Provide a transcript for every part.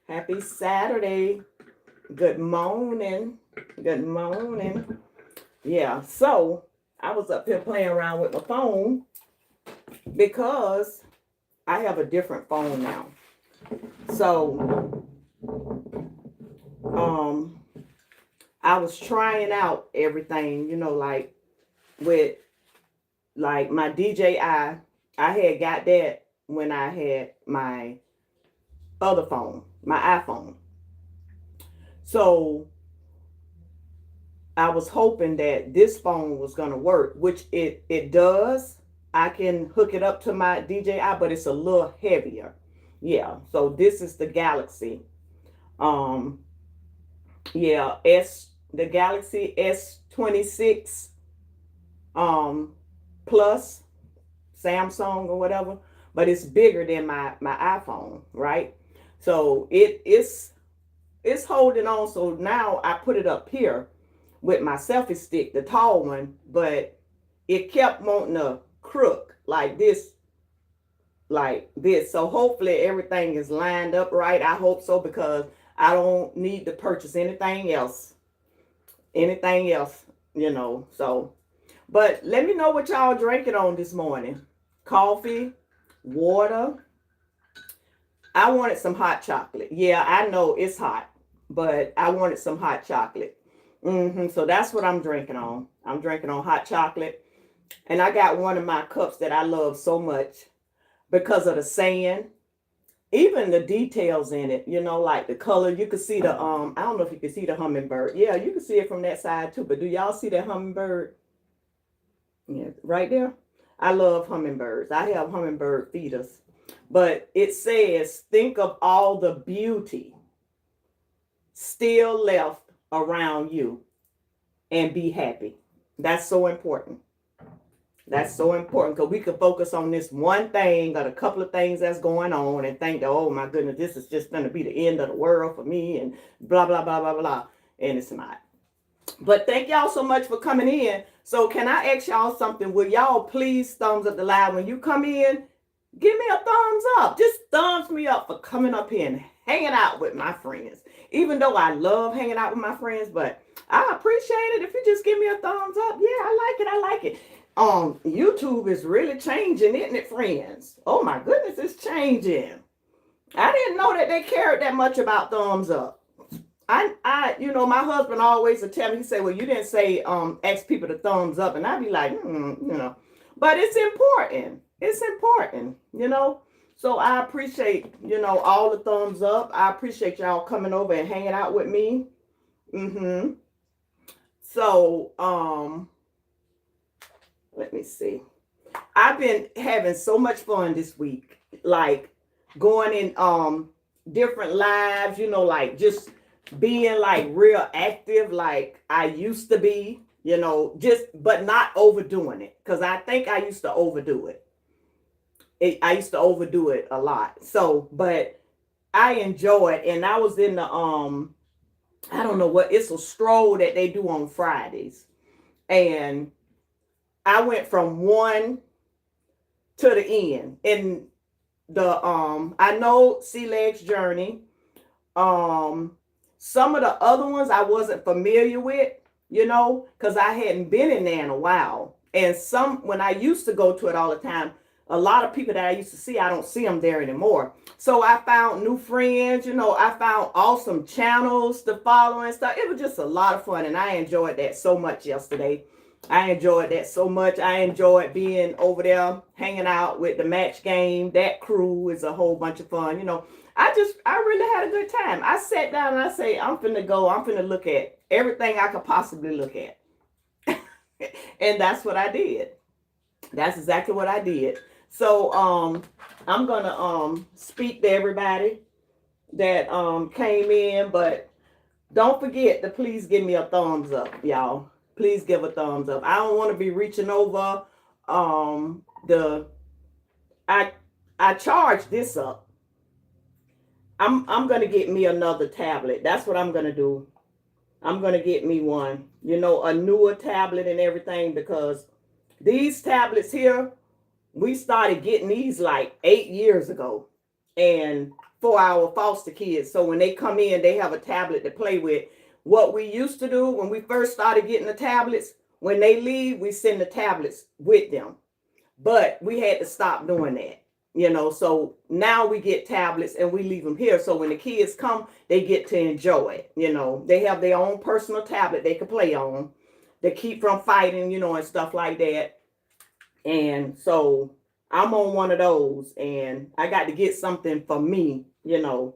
Happy Saturday. Good morning. Good morning. Yeah, so I was up here playing around with my phone because I have a different phone now. So, um, I was trying out everything, like with like my DJI. I had got that when I had my other phone, my iPhone. So I was hoping that this phone was gonna work, which it does. I can hook it up to my DJI, but it's a little heavier. Yeah. So this is the Galaxy. Um, yeah, the Galaxy S26 um plus Samsung or whatever, but it's bigger than my iPhone, right? So it's holding on. So now I put it up here with my selfie stick, the tall one, but it kept wanting to crook like this. So hopefully everything is lined up right. I hope so because I don't need to purchase anything else. So, but let me know what y'all drinking on this morning. Coffee, water. I wanted some hot chocolate. Yeah, I know it's hot, but I wanted some hot chocolate. So that's what I'm drinking on. I'm drinking on hot chocolate. And I got one of my cups that I love so much because of the sand, even the details in it, like the color. You could see the I don't know if you can see the hummingbird. Yeah, you can see it from that side too. But do y'all see that hummingbird? Yeah, right there. I love hummingbirds. I have hummingbird feeders. But it says, think of all the beauty still left around you and be happy. That's so important. That's so important because we can focus on this one thing or a couple of things that's going on and think that, oh my goodness, this is just going to be the end of the world for me and blah, blah, blah, blah, blah. And it's not. But thank y'all so much for coming in. So can I ask y'all something? Will y'all please thumbs up the live when you come in? Give me a thumbs up. Just thumbs me up for coming up here and hanging out with my friends. Even though I love hanging out with my friends, but I appreciate it if you just give me a thumbs up. Yeah, I like it. I like it. YouTube is really changing, isn't it, friends? Oh my goodness, it's changing. I didn't know that they cared that much about thumbs up. My husband always would tell me, he said, well, you didn't say, ask people to thumbs up. And I'd be like, but it's important. It's important. So I appreciate, all the thumbs up. I appreciate y'all coming over and hanging out with me. So, let me see. I've been having so much fun this week, like going in different lives, like just being like real active like I used to be, but not overdoing it. Because I think I used to overdo it. I used to overdo it a lot. So, but I enjoy it. And I was in the I don't know what, it's a stroll that they do on Fridays. And I went from one to the end. And the I know Sea Legs Journey. Some of the other ones I wasn't familiar with, because I hadn't been in there in a while. And when I used to go to it all the time, a lot of people that I used to see, I don't see them there anymore. So I found new friends, I found awesome channels to follow and stuff. It was just a lot of fun. And I enjoyed that so much yesterday. I enjoyed that so much. I enjoyed being over there, hanging out with the match game. That crew is a whole bunch of fun. I really had a good time. I sat down and I say, I'm finna look at everything I could possibly look at. And that's what I did. That's exactly what I did. So I'm gonna speak to everybody that came in, but don't forget to please give me a thumbs up, y'all. Please give a thumbs up. I don't want to be reaching over I charged this up. I'm gonna get me another tablet. That's what I'm gonna do. I'm gonna get me one, a newer tablet and everything, because these tablets here, we started getting these like 8 years ago. And for our foster kids. So when they come in, they have a tablet to play with. What we used to do when we first started getting the tablets, when they leave, we send the tablets with them. But we had to stop doing that, you know. So now we get tablets and we leave them here. So when the kids come, they get to enjoy it. You know, they have their own personal tablet they can play on to keep from fighting, you know, and stuff like that. And so I'm on one of those, and I got to get something for me, you know,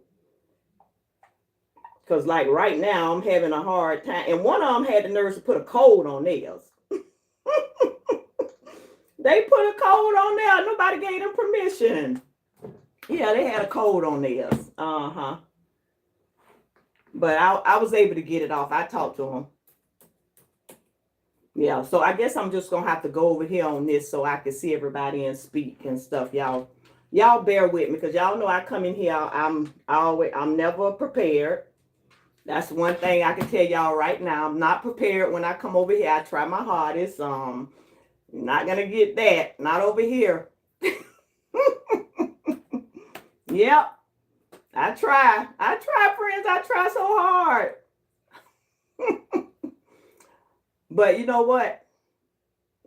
because like right now I'm having a hard time. And one of them had the nerves to put a code on theirs. They put a code on there. Nobody gave them permission. Yeah, they had a code on theirs. But I was able to get it off. I talked to them. Yeah, so I guess I'm just gonna have to go over here on this so I can see everybody and speak and stuff. Y'all bear with me, because y'all know I come in here. I'm never prepared. That's one thing I can tell y'all right now. I'm not prepared when I come over here. I try my hardest. Not gonna get that. Not over here. Yep. I try, friends. I try so hard. But you know what?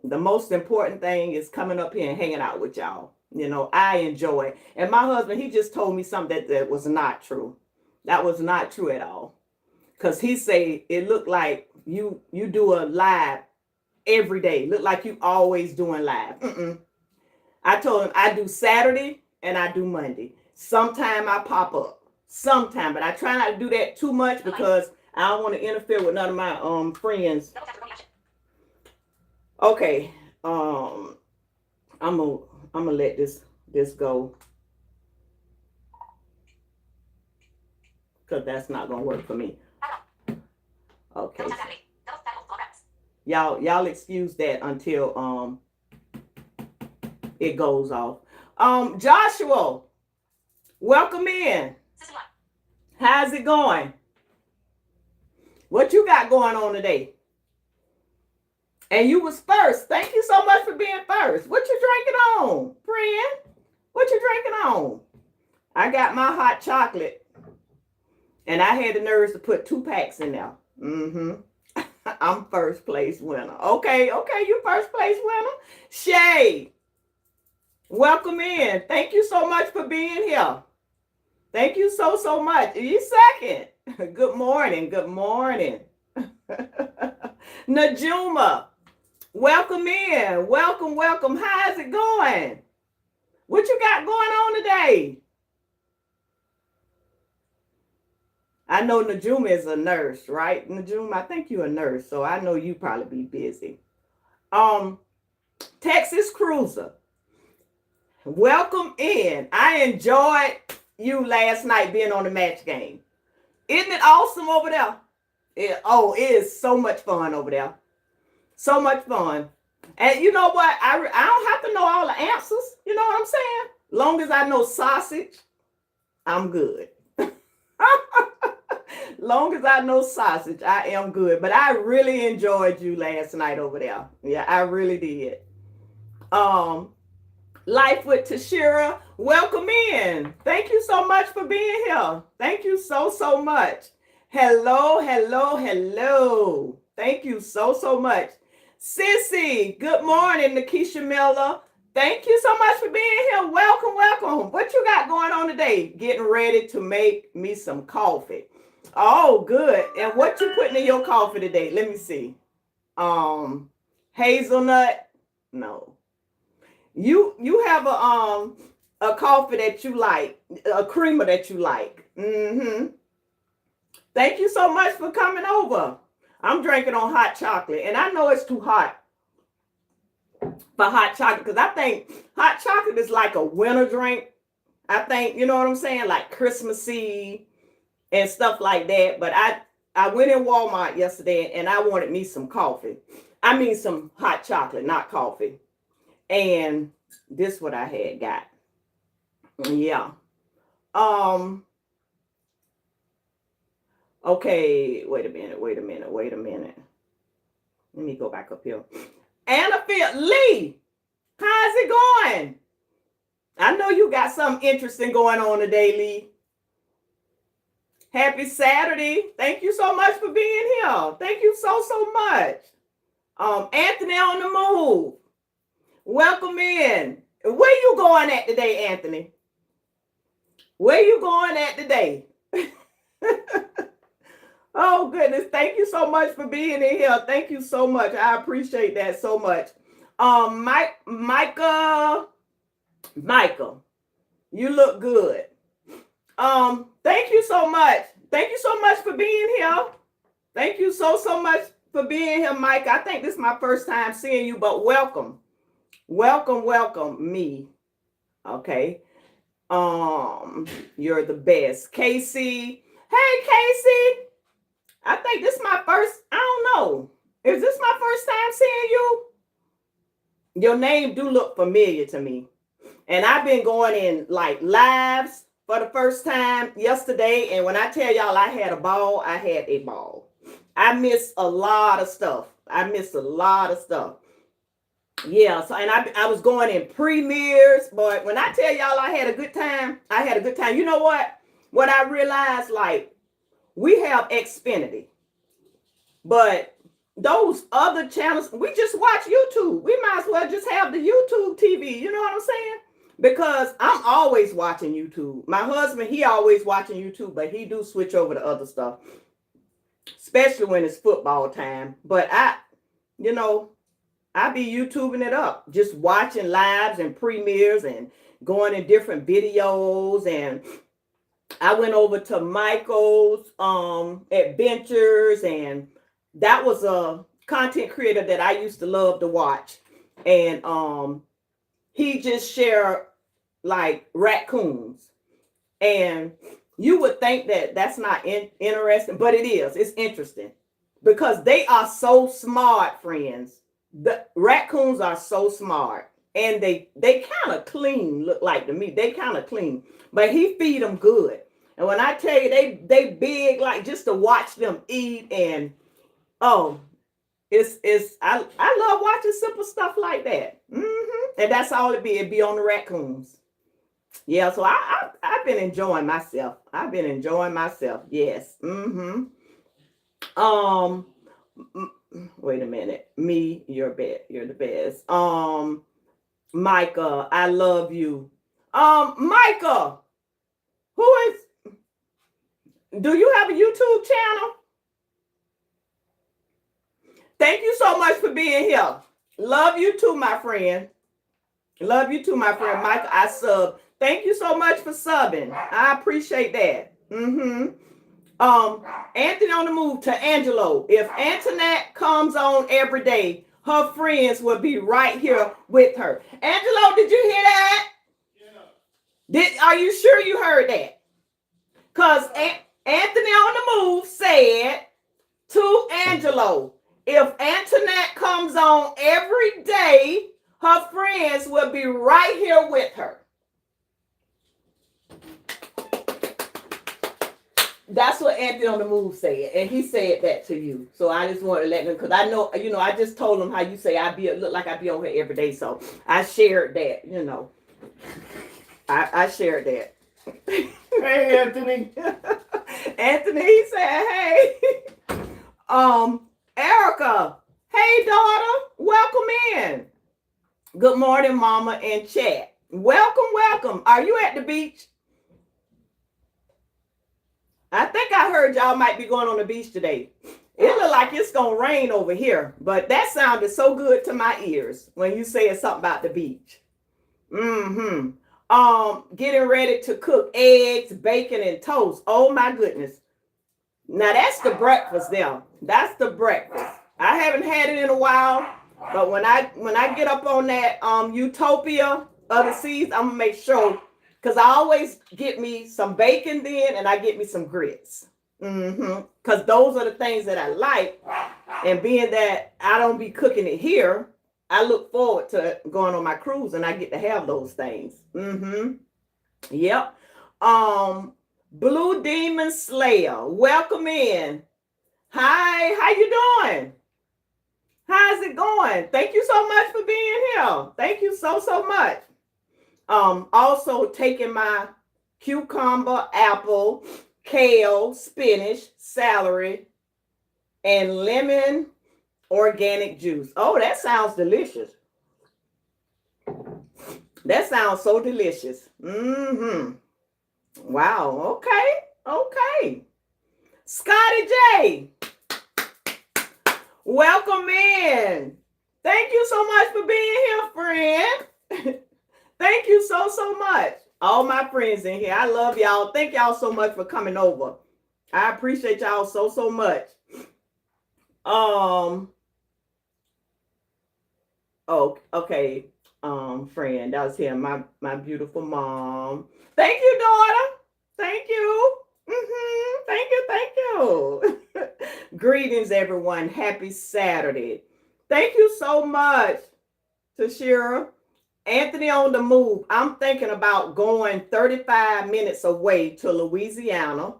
The most important thing is coming up here and hanging out with y'all. You know, I enjoy it. And my husband, he just told me something that was not true. That was not true at all. Because he said it looked like you do a live every day. Look like you always doing live. I told him I do Saturday and I do Monday. Sometime I pop up. Sometime. But I try not to do that too much because I don't want to interfere with none of my friends. Okay. I'm gonna let this go, because that's not gonna work for me. Okay. Y'all excuse that until it goes off. Joshua, welcome in. How's it going? What you got going on today? And you was first. Thank you so much for being first. What you drinking on, friend? What you drinking on? I got my hot chocolate, and I had the nerves to put 2 packs in there. I'm first place winner. Okay, you first place winner. Shay, welcome in. Thank you so much for being here. Thank you so much. You second. Good morning. Najuma, welcome in. Welcome. How's it going? What you got going on today? I know Najuma is a nurse, right? Najuma, I think you're a nurse, so I know you probably be busy. Texas Cruiser, welcome in. I enjoyed you last night being on the match game. Isn't it awesome over there? It is so much fun over there. So much fun. And you know what? I don't have to know all the answers. You know what I'm saying? Long as I know sausage, I'm good. Long as I know sausage, I am good. But I really enjoyed you last night over there. Yeah, I really did. Life with Tashira, welcome in. Thank you so much for being here. Thank you so much. Hello. Thank you so much. Sissy, good morning, Nakisha Miller. Thank you so much for being here. Welcome. What you got going on today? Getting ready to make me some coffee. Oh, good. And what you putting in your coffee today? Let me see. Hazelnut? No. You have a coffee that you like, a creamer that you like. Thank you so much for coming over. I'm drinking on hot chocolate, and I know it's too hot for hot chocolate, because I think hot chocolate is like a winter drink. I think, you know what I'm saying, like Christmassy and stuff like that. But I went in Walmart yesterday and I wanted me some coffee. I mean some hot chocolate, not coffee. And this is what I had got. Yeah. Okay, wait a minute. Let me go back up here. Annafield Lee, how's it going? I know you got something interesting going on today, Lee. Happy Saturday. Thank you so much for being here. Thank you so much. Anthony on the move. Welcome in. Where you going at today, Anthony? Where you going at today? Oh, goodness. Thank you so much for being in here. Thank you so much. I appreciate that so much. Michael, you look good. Thank you so much. Thank you so much for being here. Thank you so much for being here, Mike. I think this is my first time seeing you, but welcome. Welcome me. Okay. You're the best. Casey. Hey, Casey. I think this is my first, I don't know. Is this my first time seeing you? Your name do look familiar to me. And I've been going in like lives for the first time yesterday. And when I tell y'all I had a ball, I had a ball. I missed a lot of stuff. Yeah, so and I was going in premieres, but when I tell y'all I had a good time, I had a good time. You know what? What I realized, like, we have Xfinity, but those other channels, we just watch YouTube. We might as well just have the YouTube TV. You know what I'm saying? Because I'm always watching YouTube. My husband, he always watching YouTube, but he do switch over to other stuff, especially when it's football time. But I be YouTubing it up, just watching lives and premieres and going in different videos. And I went over to Michael's adventures, and that was a content creator that I used to love to watch. And he just shared like raccoons. And you would think that that's not interesting, but it is. It's interesting because they are so smart, friends. The raccoons are so smart, and they kind of clean, look like to me. They kind of clean, but he feed them good. And when I tell you they big, like just to watch them eat, and I love watching simple stuff like that. And that's all it be. It be on the raccoons. Yeah, so I've been enjoying myself. Yes. Wait a minute. Me, you're the best. Micah, I love you. Micah, do you have a YouTube channel? Thank you so much for being here. Love you too, my friend. Micah, I sub. Thank you so much for subbing. I appreciate that. Anthony on the move to Angelo. If Antoinette comes on every day, her friends will be right here with her. Angelo, did you hear that? Yeah. Are you sure you heard that? Because Anthony on the move said to Angelo, if Antoinette comes on every day, her friends will be right here with her. That's what Anthony on the move said, and he said that to you. So I just wanted to let him, because I know, I just told him how you say look like I be on here every day. So I shared that, I shared that. Hey, Anthony. Anthony, he said, hey. Erica, hey, daughter, welcome in. Good morning, mama, and chat. Welcome. Are you at the beach? I think I heard y'all might be going on the beach today. It look like it's gonna rain over here, but that sounded so good to my ears when you said something about the beach. Getting ready to cook eggs, bacon, and toast. Oh my goodness. Now that's the breakfast there. That's the breakfast. I haven't had it in a while, but when I get up on that utopia of the seas, I'm gonna make sure. Because I always get me some bacon then, and I get me some grits. Because those are the things that I like. And being that I don't be cooking it here, I look forward to going on my cruise, and I get to have those things. Yep. Blue Demon Slayer, welcome in. Hi, how you doing? How's it going? Thank you so much for being here. Thank you so much. Also taking my cucumber, apple, kale, spinach, celery, and lemon organic juice. Oh, that sounds delicious. That sounds so delicious. Mm-hmm. Wow. Okay. Okay. Scotty J, welcome in. Thank you so much for being here, friend. Thank you so much. All my friends in here. I love y'all. Thank y'all so much for coming over. I appreciate y'all so much. Oh, okay. Friend, that was him, my beautiful mom. Thank you, daughter. Thank you. Thank you. Greetings, everyone. Happy Saturday. Thank you so much, Tashira. Anthony on the move. I'm thinking about going 35 minutes away to Louisiana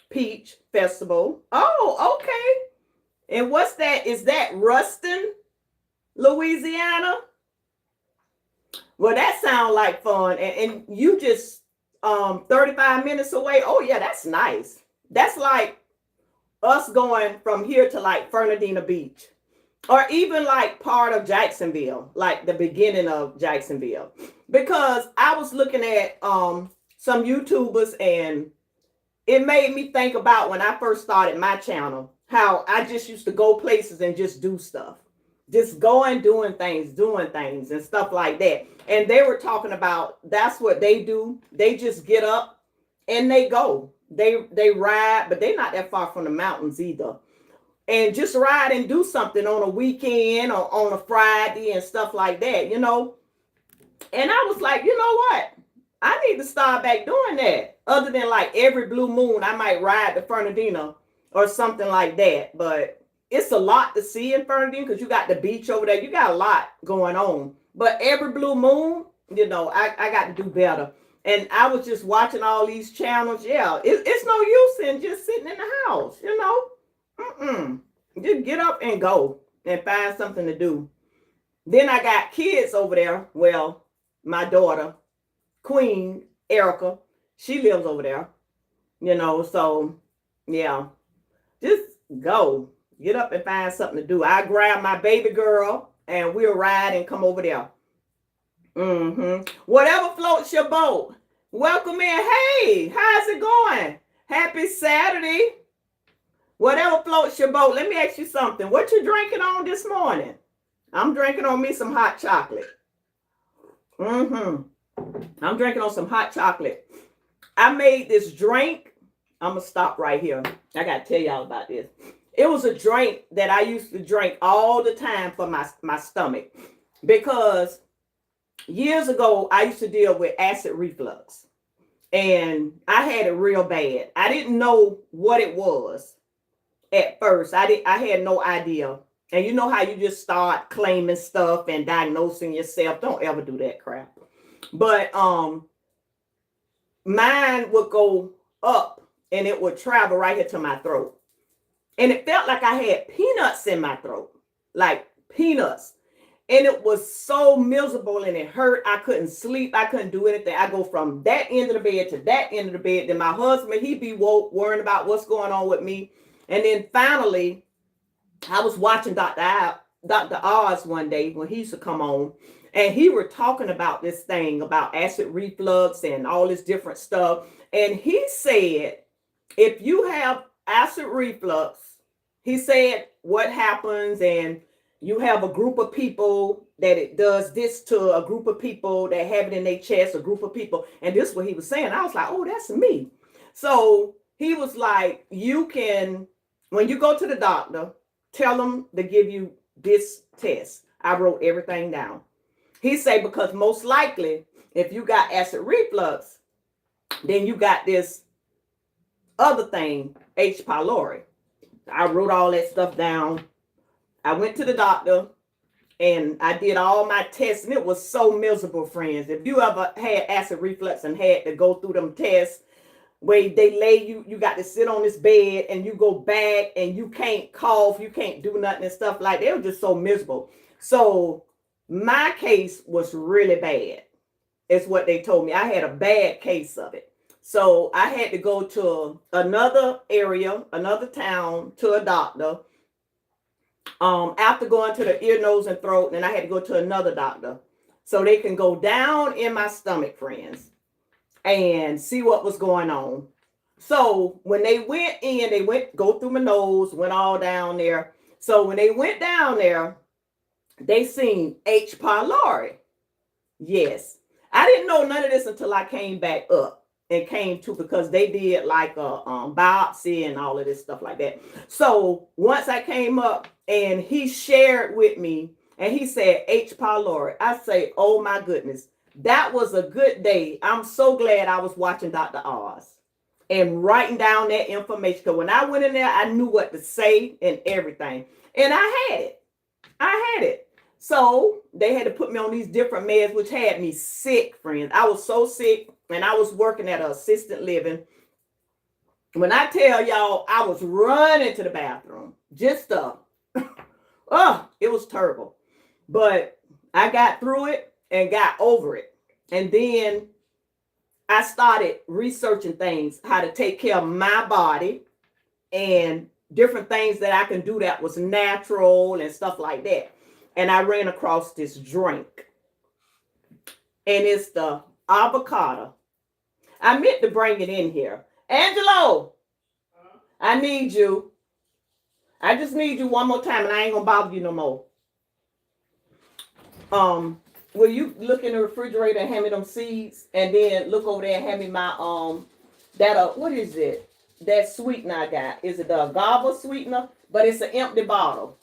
Peach Festival. Oh, okay. And what's that? Is that Ruston, Louisiana? Well, that sounds like fun. And you just 35 minutes away. Oh, yeah, that's nice. That's like us going from here to like Fernandina Beach. Or even like part of Jacksonville, like the beginning of Jacksonville. Because I was looking at some YouTubers, and it made me think about when I first started my channel, how I just used to go places and just do stuff. Just going, doing things and stuff like that. And they were talking about that's what they do. They just get up and they go. They ride, but they're not that far from the mountains either. And just ride and do something on a weekend or on a Friday and stuff like that, you know. And I was like, you know what? I need to start back doing that. Other than like every blue moon, I might ride to Fernandina or something like that. But it's a lot to see in Fernandina because you got the beach over there. You got a lot going on. But every blue moon, you know, I got to do better. And I was just watching all these channels. Yeah, it's no use in just sitting in the house, you know. Just get up and go and find something to do. Then I got kids over there. Well, my daughter, Queen Erica, she lives over there. You know, so yeah, just go. Get up and find something to do. I grab my baby girl and we'll ride and come over there. Whatever floats your boat. Welcome in. Hey, how's it going? Happy Saturday. Whatever floats your boat. Let me ask you something. What you drinking on this morning? I'm drinking on me some hot chocolate. I'm drinking on some hot chocolate. I made this drink. I'm going to stop right here. I got to tell y'all about this. It was a drink that I used to drink all the time for my stomach. Because years ago, I used to deal with acid reflux. And I had it real bad. I didn't know what it was. At first, I had no idea. And you know how you just start claiming stuff and diagnosing yourself. Don't ever do that crap. But mine would go up and it would travel right here to my throat. And it felt like I had peanuts in my throat. Like peanuts. And it was so miserable and it hurt. I couldn't sleep. I couldn't do anything. I go from that end of the bed to that end of the bed. Then my husband, he'd be woke, worrying about what's going on with me. And then finally, I was watching Dr. Oz one day when he used to come on. And he were talking about this thing about acid reflux and all this different stuff. And he said, if you have acid reflux, he said what happens, and you have a group of people that it does this to, a group of people that have it in their chest, a group of people. And this is what he was saying. I was like, oh, that's me. So he was like, you can, when you go to the doctor, tell them to give you this test. I wrote everything down. He said, because most likely, if you got acid reflux, then you got this other thing, H. pylori. I wrote all that stuff down. I went to the doctor and I did all my tests, and it was so miserable, friends. If you ever had acid reflux and had to go through them tests where they lay you, you got to sit on this bed and you go back and you can't cough, you can't do nothing and stuff like that. It was just so miserable. So my case was really bad. Is what they told me. I had a bad case of it. So I had to go to another area, another town to a doctor. After going to the ear, nose, and throat, and I had to go to another doctor so they can go down in my stomach, friends, and see what was going on. So when they went in, they went go through my nose, went all down there. So when they went down there, they seen H. pylori. Yes. I didn't know none of this until I came back up and came to, because they did like a biopsy and all of this stuff like that. So once I came up and he shared with me and he said H. pylori, I say, oh my goodness, that was a good day. I'm so glad I was watching Dr. Oz and writing down that information. Because when I went in there, I knew what to say and everything. And I had it. I had it. So they had to put me on these different meds, which had me sick, friends. I was so sick, and I was working at an assisted living. When I tell y'all, I was running to the bathroom. Just oh, it was terrible. But I got through it and got over it. And then I started researching things, how to take care of my body and different things that I can do that was natural and stuff like that. And I ran across this drink. And it's the avocado. I meant to bring it in here. Angelo, I need you. I just need you one more time and I ain't gonna bother you no more. Will you look in the refrigerator and hand me them seeds, and then look over there and hand me my what is it? That sweetener I got. Is it the Gabber sweetener? But it's an empty bottle.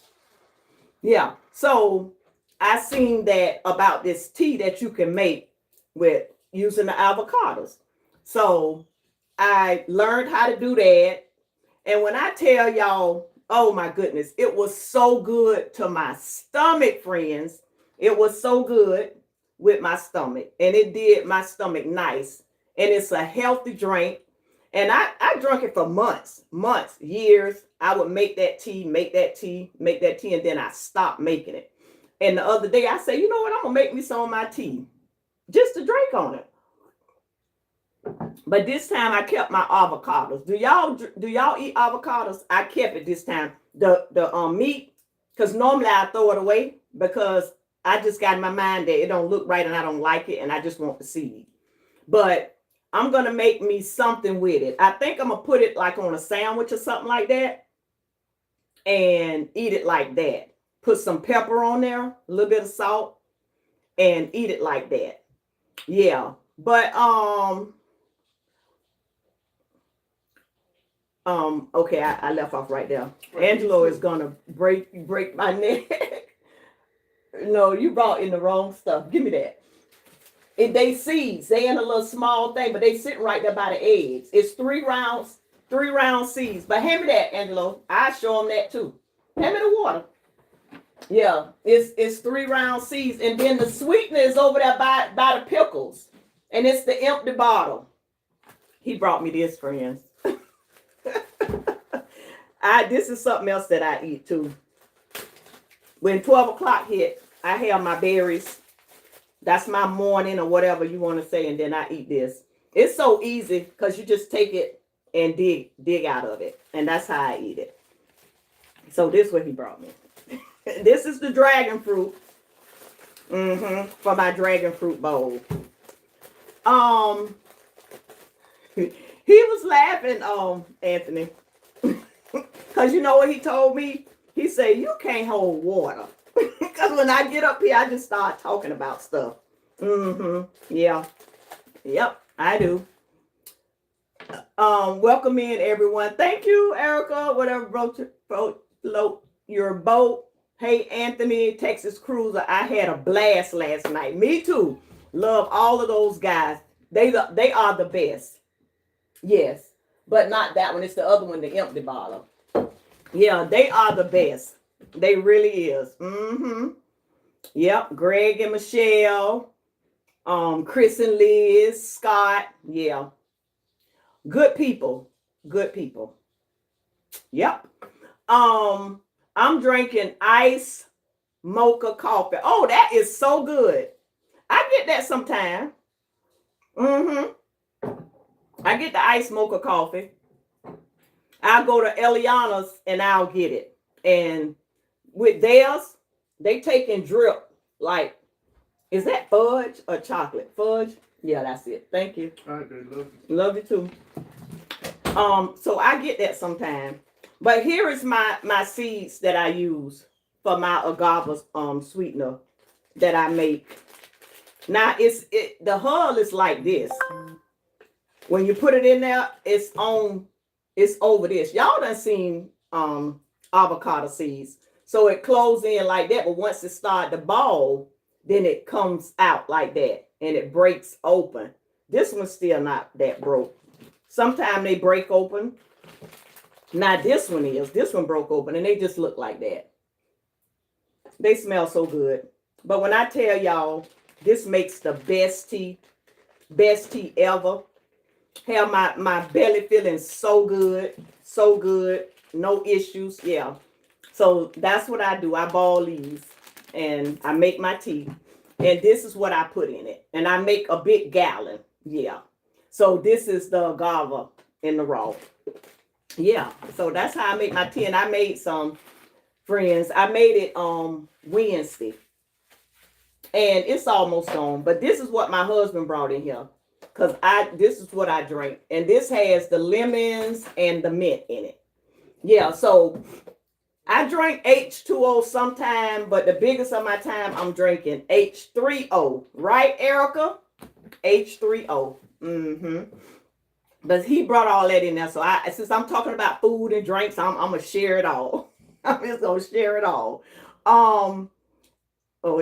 Yeah. So I seen that about this tea that you can make with using the avocados. So I learned how to do that. And when I tell y'all, oh my goodness, it was so good to my stomach, friends. It was so good with my stomach. And it did my stomach nice. And it's a healthy drink. And I drank it for months, years. I would make that tea, and then I stopped making it. And the other day I said, you know what, I'm going to make me some of my tea just to drink on it. But this time I kept my avocados. Do y'all eat avocados? I kept it this time. The meat, because normally I throw it away because I just got in my mind that it don't look right and I don't like it and I just want the seed. But I'm going to make me something with it. I think I'm going to put it like on a sandwich or something like that and eat it like that. Put some pepper on there, a little bit of salt, and eat it like that. Yeah. But, okay, I left off right there. Angelo is going to break my neck. No, you brought in the wrong stuff. Give me that. They seeds. They in a little small thing, but they sitting right there by the eggs. It's 3 round seeds. But hand me that, Angelo. I show them that too. Hand me the water. Yeah, it's 3 round seeds, and then the sweetener is over there by the pickles, and it's the empty bottle. He brought me this, friends. This is something else that I eat too. When 12 o'clock hit, I have my berries. That's my morning or whatever you want to say. And then I eat this. It's so easy because you just take it and dig out of it. And that's how I eat it. So this is what he brought me. This is the dragon fruit. For my dragon fruit bowl. He was laughing, Anthony. Because you know what he told me? He said, you can't hold water. Because when I get up here, I just start talking about stuff. Yeah. Yep, I do. Welcome in, everyone. Thank you, Erica. Whatever float your boat. Hey, Anthony, Texas Cruiser. I had a blast last night. Me too. Love all of those guys. They are the best. Yes. But not that one. It's the other one, the empty bottle. Yeah, they are the best. They really is. Yep. Greg and Michelle. Chris and Liz. Scott. Yeah. Good people. Good people. Yep. I'm drinking ice mocha coffee. Oh, that is so good. I get that sometime. I get the iced mocha coffee. I'll go to Eliana's and I'll get it. And with theirs, they take and drip like, is that fudge or chocolate? Fudge? Yeah, that's it. Thank you. All right, they love you. Love you too. So I get that sometime. But here is my seeds that I use for my agave sweetener that I make. Now the hull is like this. When you put it in there, it's over this. Y'all done seen avocado seeds. So it closes in like that, but once it starts to ball, then it comes out like that and it breaks open. This one's still not that broke. Sometimes they break open. Now this one broke open and they just look like that. They smell so good. But when I tell y'all, this makes the best tea ever. Have my belly feeling so good, no issues. Yeah. So that's what I do. I ball these and I make my tea. And this is what I put in it. And I make a big gallon. Yeah. So this is the agave in the raw. Yeah. So that's how I make my tea. And I made some, friends. I made it Wednesday. And it's almost gone. But this is what my husband brought in here. Because this is what I drink. And this has the lemons and the mint in it. Yeah, so I drink H2O sometime, but the biggest of my time I'm drinking H3O. Right, Erica? H3O. But he brought all that in there. So since I'm talking about food and drinks, I'm going to share it all. I'm just going to share it all. Oh,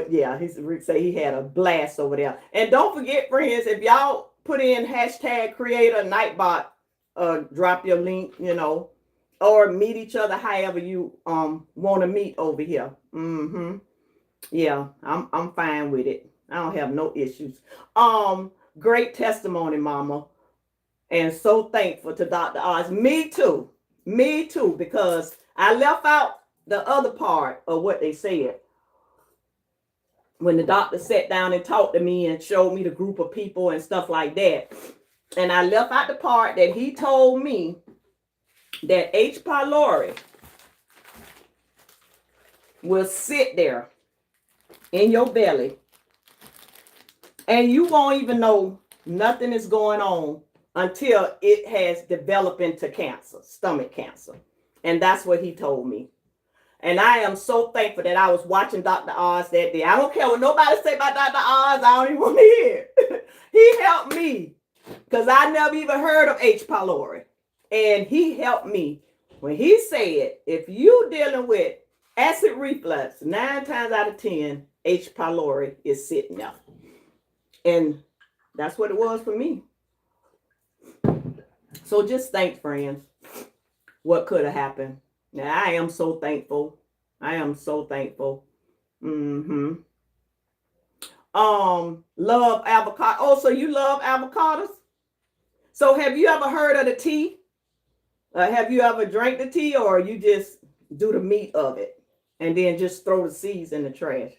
yeah, Rick say he had a blast over there. And don't forget, friends, if y'all put in #creator Nightbot, drop your link, or meet each other however you want to meet over here. Yeah, I'm fine with it. I don't have no issues. Great testimony, Mama. And so thankful to Dr. Oz. Me too, because I left out the other part of what they said. When the doctor sat down and talked to me and showed me the group of people and stuff like that. And I left out the part that he told me that H. pylori will sit there in your belly and you won't even know nothing is going on until it has developed into cancer, stomach cancer. And that's what he told me. And I am so thankful that I was watching Dr. Oz that day. I don't care what nobody say about Dr. Oz. I don't even want to hear it. He helped me because I never even heard of H. pylori. And he helped me when he said, if you dealing with acid reflux, 9 times out of 10, H. pylori is sitting there. And that's what it was for me. So just think, friends, what could have happened. Now, I am so thankful. Love avocado. Oh, so you love avocados? So have you ever heard of the tea? Have you ever drank the tea, or you just do the meat of it and then just throw the seeds in the trash?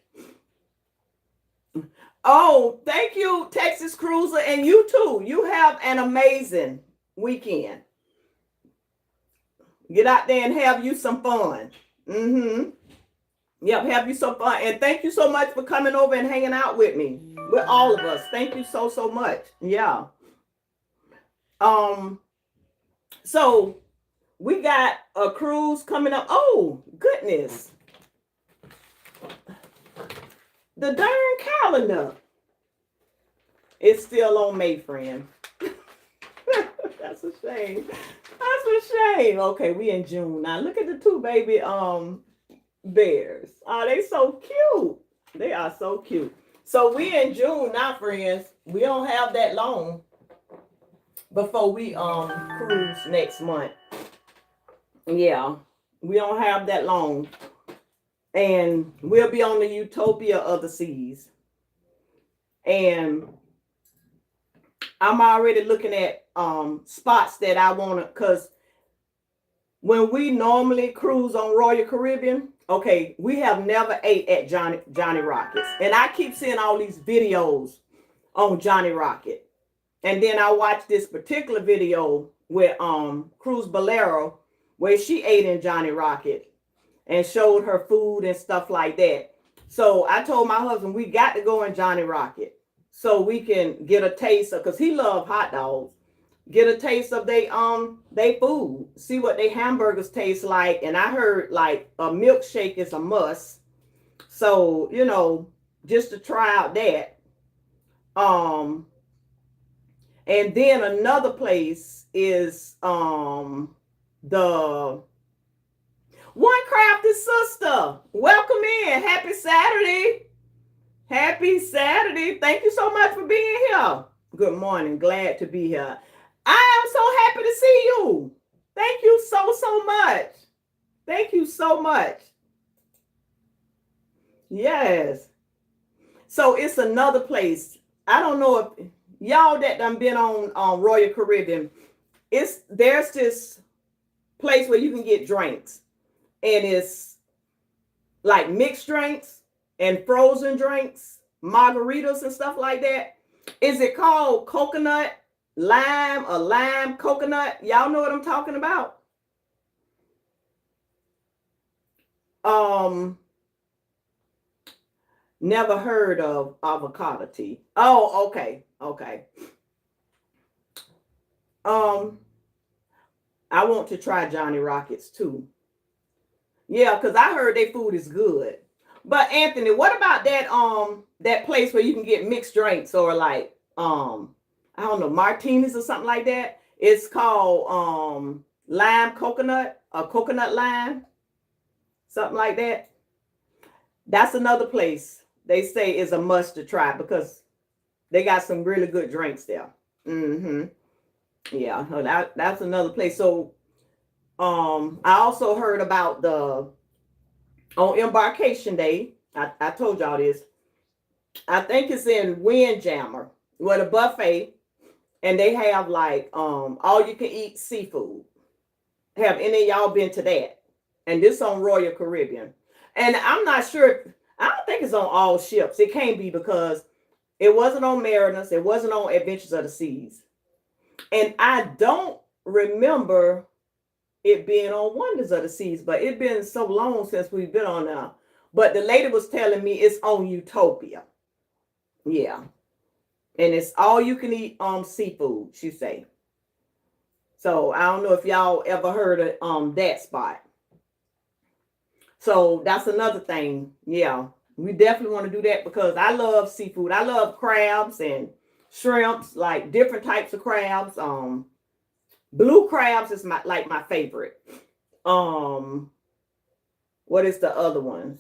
Oh, thank you, Texas Cruiser, and you too. You have an amazing weekend. Get out there and have you some fun. Yep, have you some fun. And thank you so much for coming over and hanging out with me. With all of us. Thank you so much. Yeah. So we got a cruise coming up. Oh, goodness. The darn calendar. It's still on May, friend. That's a shame. That's a shame. Okay, we in June. Now look at the 2 baby bears. Oh, they so cute. They are so cute. So we in June now, friends. We don't have that long before we cruise next month. Yeah, we don't have that long. And we'll be on the Utopia of the Seas. And I'm already looking at spots that I want to, because when we normally cruise on Royal Caribbean, okay, we have never ate at Johnny Rockets. And I keep seeing all these videos on Johnny Rocket. And then I watched this particular video with Cruz Bolero where she ate in Johnny Rocket and showed her food and stuff like that. So I told my husband we got to go in Johnny Rocket so we can get a taste of, because he loved hot dogs. Get a taste of they food. See what they hamburgers taste like. And I heard like a milkshake is a must. So, you know, just to try out that. And then another place is the One Crafty Sister. Welcome in. Happy Saturday. Happy Saturday. Thank you so much for being here. Good morning. Glad to be here. I am so happy to see you. Thank you so much. Thank you so much. Yes. So it's another place. I don't know if y'all that done been on Royal Caribbean, there's this place where you can get drinks. And it's like mixed drinks and frozen drinks, margaritas and stuff like that. Is it called coconut lime or lime coconut? Y'all know what I'm talking about? Never heard of avocado tea. Oh, okay. I want to try Johnny Rockets too. Yeah, because I heard their food is good. But Anthony, what about that place where you can get mixed drinks or like I don't know, martinis or something like that? It's called lime coconut or coconut lime, something like that. That's another place they say is a must to try because they got some really good drinks there. Yeah, so that's another place. So I also heard about on Embarkation Day. I told y'all this. I think it's in Windjammer with a buffet, and they have like all you can eat seafood. Have any of y'all been to that? And this on Royal Caribbean. And I'm not sure. I don't think it's on all ships. It can't be because it wasn't on Mariners. It wasn't on Adventures of the Seas. And I don't remember it being on Wonders of the Seas, but it's been so long since we've been on now. But the lady was telling me it's on Utopia. Yeah. And it's all you can eat seafood, she say. So I don't know if y'all ever heard of that spot. So that's another thing. Yeah. We definitely want to do that because I love seafood. I love crabs and shrimps, like different types of crabs. Blue crabs is my favorite. What is the other ones?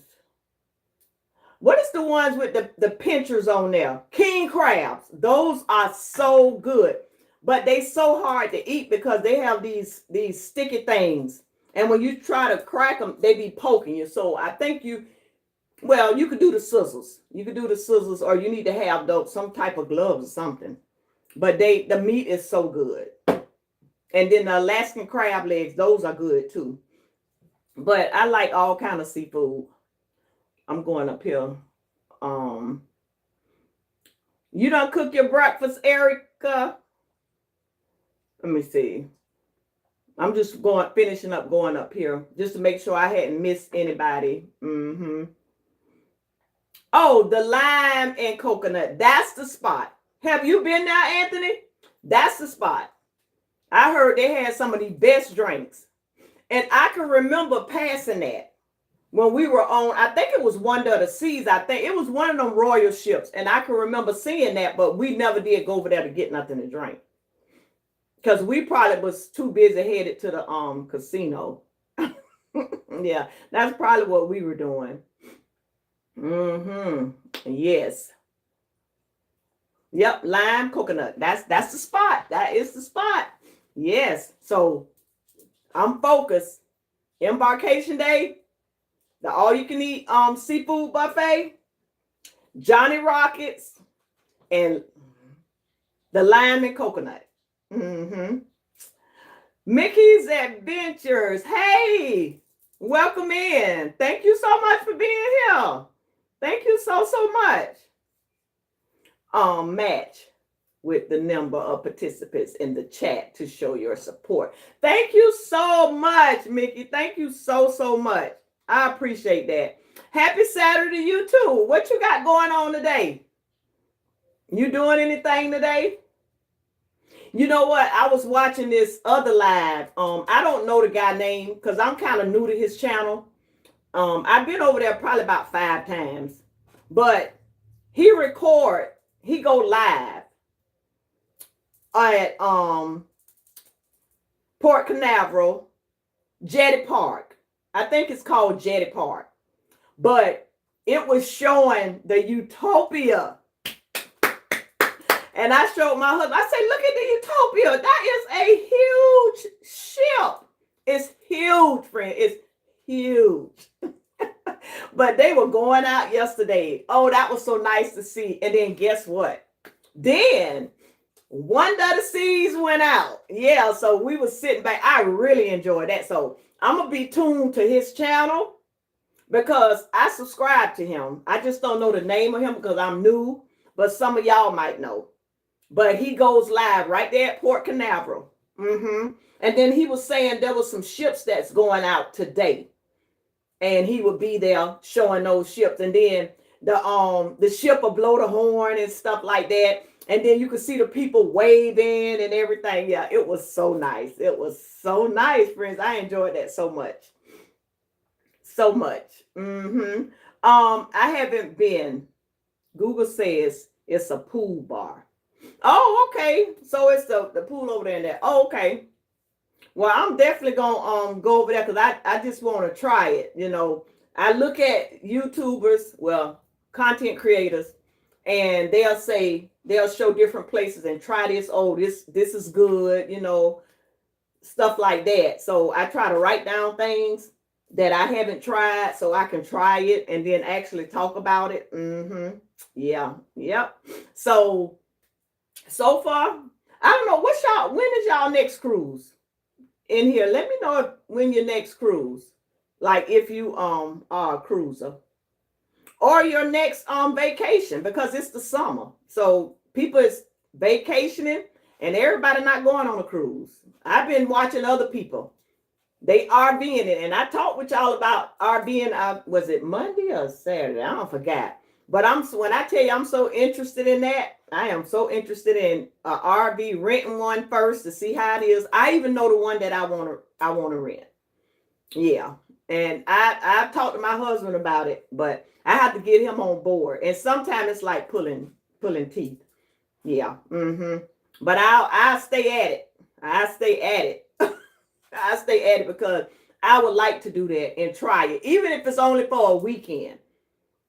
What is the ones with the pinchers on there? King crabs. Those are so good. But they so hard to eat because they have these sticky things. And when you try to crack them, they be poking you. So I think you could do the scissors. You could do the scissors, or you need to have some type of gloves or something. But the meat is so good. And then the Alaskan crab legs, those are good too. But I like all kind of seafood. I'm going up here. You don't cook your breakfast, Erica? Let me see. I'm just finishing up going up here just to make sure I hadn't missed anybody. Oh, the lime and coconut. That's the spot. Have you been there, Anthony? That's the spot. I heard they had some of the best drinks. And I can remember passing that when we were on, I think it was Wonder of the Seas. I think it was one of them royal ships. And I can remember seeing that, but we never did go over there to get nothing to drink. Because we probably was too busy headed to the casino. Yeah, that's probably what we were doing. Yes. Yep, lime coconut. That's the spot. That is the spot. Yes. So I'm focused. Embarkation Day, the all you can eat seafood buffet, Johnny Rockets, and the lime and coconut. Mickey's Adventures. Hey, welcome in. Thank you so much for being here. Thank you so much. Match. with the number of participants in the chat to show your support. Thank you so much, Mickey. Thank you so much. I appreciate that. Happy Saturday to you too. What you got going on today? You doing anything today? You know what? I was watching this other live. I don't know the guy name because I'm kind of new to his channel. I've been over there probably about 5 times, but he go live at Port Canaveral Jetty Park. I think it's called Jetty Park, but it was showing the Utopia. And I showed my husband, I said, look at the Utopia. That is a huge ship. It's huge, friend. It's huge. But they were going out yesterday. Oh, that was so nice to see. And then guess what? Then one of the seas went out. Yeah, so we were sitting back. I really enjoyed that. So I'm going to be tuned to his channel because I subscribe to him. I just don't know the name of him because I'm new, but some of y'all might know. But he goes live right there at Port Canaveral. And then he was saying there was some ships that's going out today. And he would be there showing those ships. And then the ship will blow the horn and stuff like that. And then you could see the people waving and everything. Yeah, it was so nice. It was so nice, friends. I enjoyed that so much. So much. I haven't been. Google says it's a pool bar. Oh, okay. So it's the pool over there and there. Oh, okay. Well, I'm definitely gonna go over there because I just want to try it. You know, I look at YouTubers, well, content creators, and they'll show different places and try this. Oh, this is good, you know, stuff like that. So I try to write down things that I haven't tried so I can try it and then actually talk about it. Yeah. Yep. So far, I don't know when is y'all next cruise in here? Let me know when your next cruise, like if you are a cruiser, or your next vacation, because it's the summer. So people is vacationing and everybody not going on a cruise. I've been watching other people. They RVing it, and I talked with y'all about RVing. Was it Monday or Saturday? I don't forget. But when I tell you I'm so interested in that, I am so interested in RV, renting one first to see how it is. I even know the one that I want to rent. Yeah, and I've talked to my husband about it, but I have to get him on board. And sometimes it's like pulling teeth. Yeah. But I'll stay at it. I stay at it because I would like to do that and try it, even if it's only for a weekend,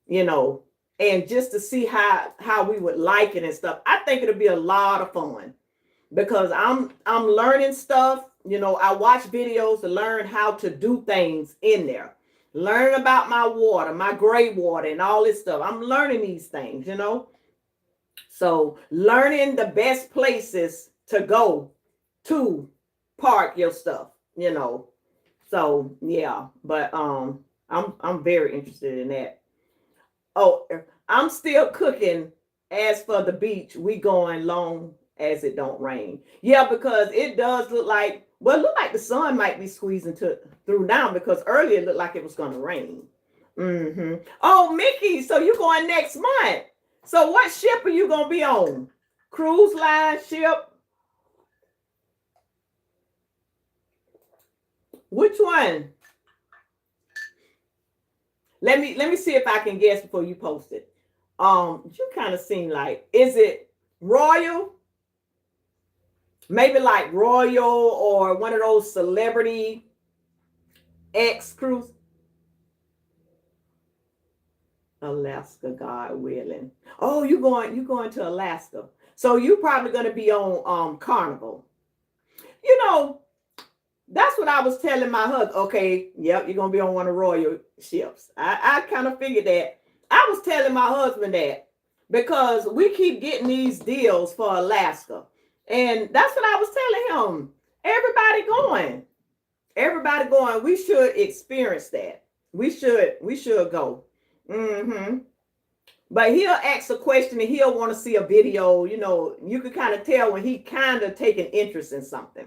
you know, and just to see how we would like it and stuff. I think it'll be a lot of fun because I'm learning stuff. You know, I watch videos to learn how to do things in there. Learn about my water, my gray water, and all this stuff. I'm learning these things, you know. So learning the best places to go to park your stuff, you know. So yeah, but I'm very interested in that. Oh, I'm still cooking. As for the beach, we going long as it don't rain. Yeah, because it does look like, well, it look like the sun might be squeezing through now because earlier it looked like it was going to rain. Oh, Mickey, so you going next month? So what ship are you going to be on? Cruise line ship? Which one? Let me see if I can guess before you post it. You kind of seem like, is it Royal? Maybe like Royal or one of those Celebrity X cruise. Alaska, God willing. Oh, you going to Alaska. So you probably going to be on Carnival. You know, that's what I was telling my husband. Okay, yep, you're going to be on one of Royal ships. I kind of figured that. I was telling my husband that because we keep getting these deals for Alaska. And that's what I was telling him. Everybody going. We should experience that. We should go. But he'll ask a question and he'll want to see a video. You know, you can kind of tell when he kind of take an interest in something.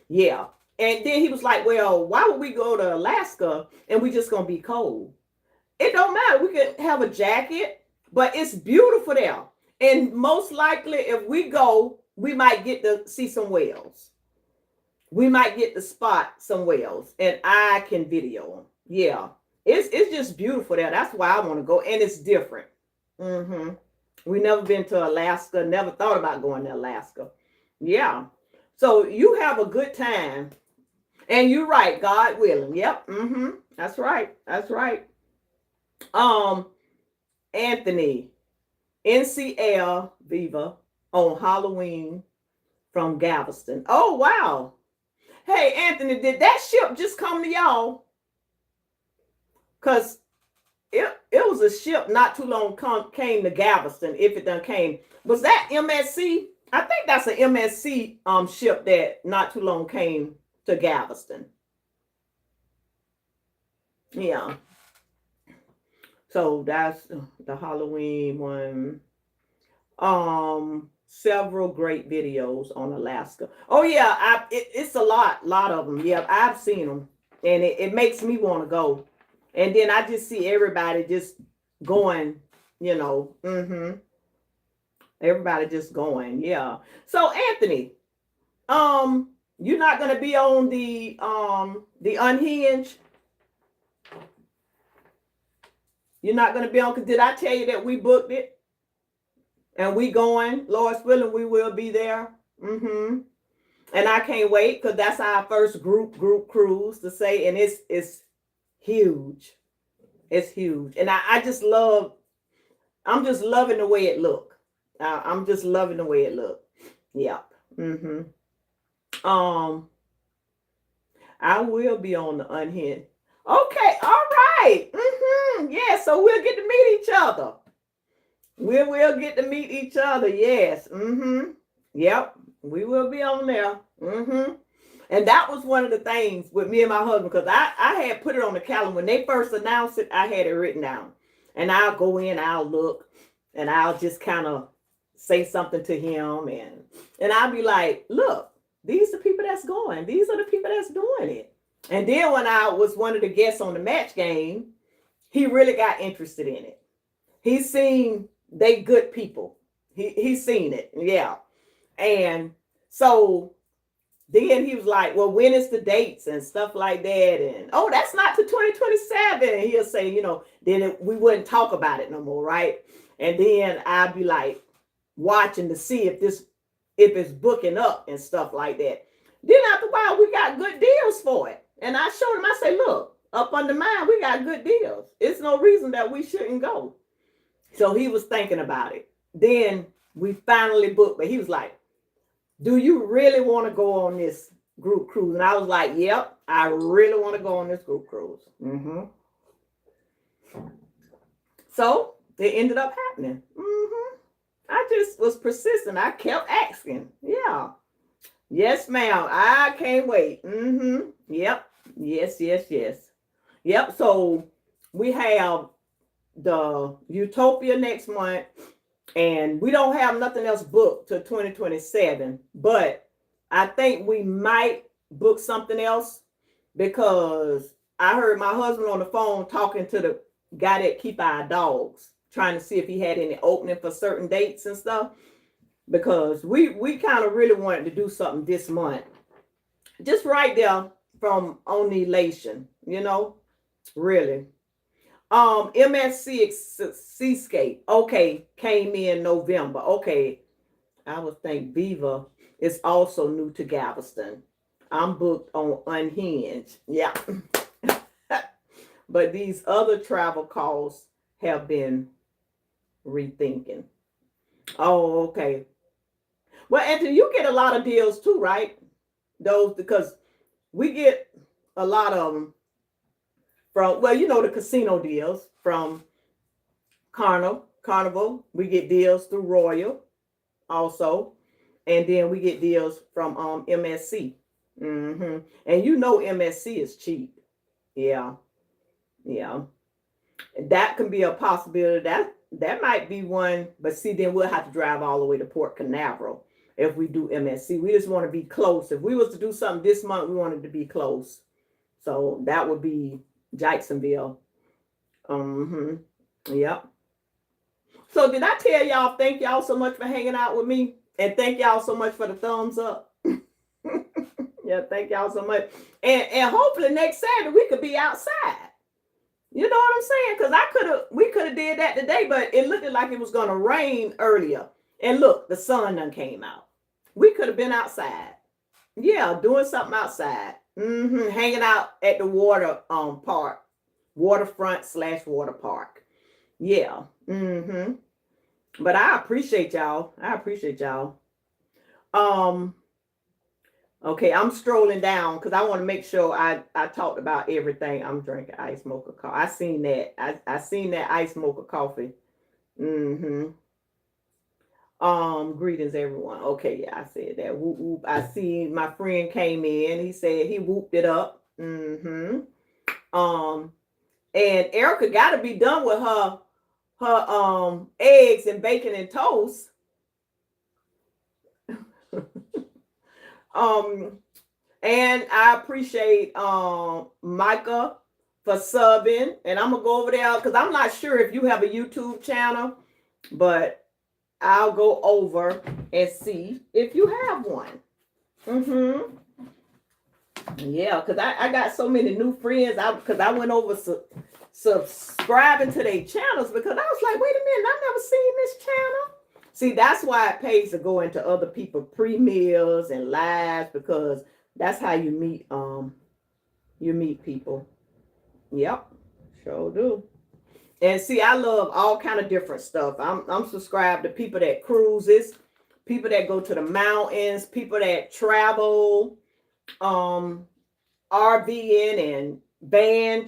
Yeah. And then he was like, well, why would we go to Alaska and we just gonna be cold? It don't matter. We could have a jacket, but it's beautiful there. And most likely, if we go, we might get to see some whales. We might get to spot some whales, and I can video them. Yeah, it's just beautiful there. That's why I want to go, and it's different. Mm-hmm. We never been to Alaska. Never thought about going to Alaska. Yeah. So you have a good time, and you're right. God willing. Yep. Mm-hmm. That's right. That's right. Um, Anthony, NCL Viva on Halloween from Galveston. Oh wow. Hey Anthony, did that ship just come to y'all? Cause it was a ship not too long came to Galveston. If it done came, was that MSC? I think that's an MSC ship that not too long came to Galveston. Yeah. So that's the Halloween one. Several great videos on Alaska. Oh yeah, it's a lot of them. Yeah, I've seen them, and it makes me want to go. And then I just see everybody just going, you know. Everybody just going. Yeah. So Anthony, you're not gonna be on the Unhinged. You're not gonna be on. Cause did I tell you that we booked it? And we going, Lord's willing, we will be there. And I can't wait because that's our first group cruise to say, and it's huge. It's huge. And I'm just loving the way it look. I'm just loving the way it look. Yeah. I will be on the Unhinged. Okay, all right. Yeah, so we'll get to meet each other. We will get to meet each other. Yes. Yep. We will be on there. And that was one of the things with me and my husband, because I had put it on the calendar. When they first announced it, I had it written down. And I'll go in, I'll look, and I'll just kind of say something to him. And I'll be like, look, these are the people that's going. These are the people that's doing it. And then when I was one of the guests on the match game, he really got interested in it. He's seen they good people. He's seen it. Yeah. And so then he was like, well, when is the dates and stuff like that? And, oh, that's not to 2027. And he'll say, you know, then we wouldn't talk about it no more, right? And then I'd be like watching to see if it's booking up and stuff like that. Then after a while, we got good deals for it. And I showed him, I say, look, up under mine, we got good deals. It's no reason that we shouldn't go. So he was thinking about it. Then we finally booked, but he was like, do you really want to go on this group cruise? And I was like, yep, I really want to go on this group cruise. So it ended up happening. I just was persistent. I kept asking. Yeah. Yes, ma'am. I can't wait. Yep. Yes. Yep. So we have the Utopia next month, and we don't have nothing else booked till 2027, but I think we might book something else, because I heard my husband on the phone talking to the guy that keep our dogs, trying to see if he had any opening for certain dates and stuff, because we kind of really wanted to do something this month, just right there from on elation, you know, really. MSC Seascape, okay, came in November. Okay, I would think Viva is also new to Galveston. I'm booked on Unhinged. Yeah. But these other travel calls have been rethinking. Oh, okay. Well, Anthony, you get a lot of deals too, right? Those, because we get a lot of them from, well, you know, the casino deals from Carnival. We get deals through Royal also. And then we get deals from MSC. And you know MSC is cheap. Yeah. That can be a possibility. that might be one, but see, then we'll have to drive all the way to Port Canaveral if we do MSC. We just want to be close. If we was to do something this month, we wanted to be close. So that would be Jacksonville. Yep. So did I tell y'all, thank y'all so much for hanging out with me? And thank y'all so much for the thumbs up. Yeah, thank y'all so much. And hopefully next Saturday we could be outside. You know what I'm saying? Because we could have did that today, but it looked like it was gonna rain earlier. And look, the sun done came out. We could have been outside. Yeah, doing something outside. Hanging out at the water park. Waterfront/water park. Yeah. But I appreciate y'all. Okay, I'm strolling down because I want to make sure I talked about everything. I'm drinking iced mocha coffee. I seen that. I seen that iced mocha coffee. Greetings everyone. Okay, yeah, I said that. Whoop whoop. I see my friend came in. He said he whooped it up. And Erica got to be done with her eggs and bacon and toast. And I appreciate Micah for subbing, and I'm gonna go over there because I'm not sure if you have a YouTube channel, but I'll go over and see if you have one. Yeah, because I got so many new friends. Because I went over subscribing to their channels because I was like, wait a minute, I've never seen this channel. See, that's why it pays to go into other people's pre-meals and lives, because that's how you meet people. Yep, sure do. And see, I love all kind of different stuff. I'm subscribed to people that cruises, people that go to the mountains, people that travel, RVing and van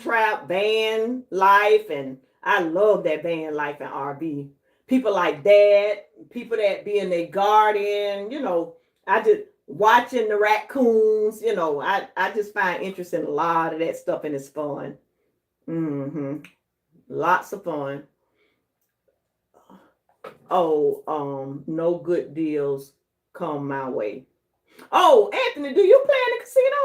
life, and I love that van life and RV. People like that, people that be in their garden, I just watching the raccoons, I just find interest in a lot of that stuff, and it's fun. Lots of fun. Oh, no good deals come my way. Oh, Anthony, do you play in the casino?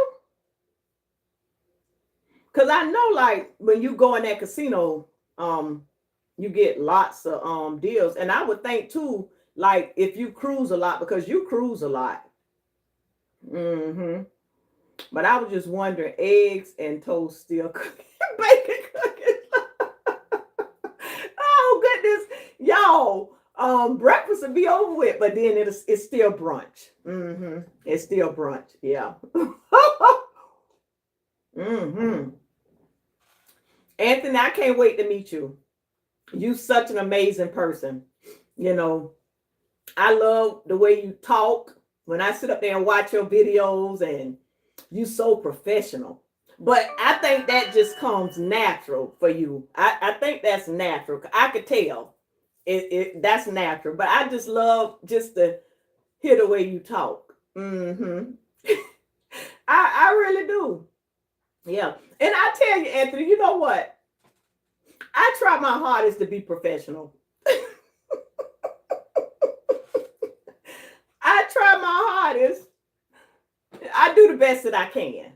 Because I know, like, when you go in that casino, you get lots of deals. And I would think too, like, if you cruise a lot, because you cruise a lot. But I was just wondering, eggs and toast still cooking, bacon cooking. Oh goodness, y'all. Breakfast will be over with, but then it's still brunch. It's still brunch. Yeah. Anthony, I can't wait to meet you. You such an amazing person. I love the way you talk. When I sit up there and watch your videos, and you so professional. But I think that just comes natural for you. I think that's natural. I could tell that's natural. But I just love just to hear the way you talk. I really do. Yeah. And I tell you, Anthony, you know what? I try my hardest to be professional. I try my hardest. I do the best that I can.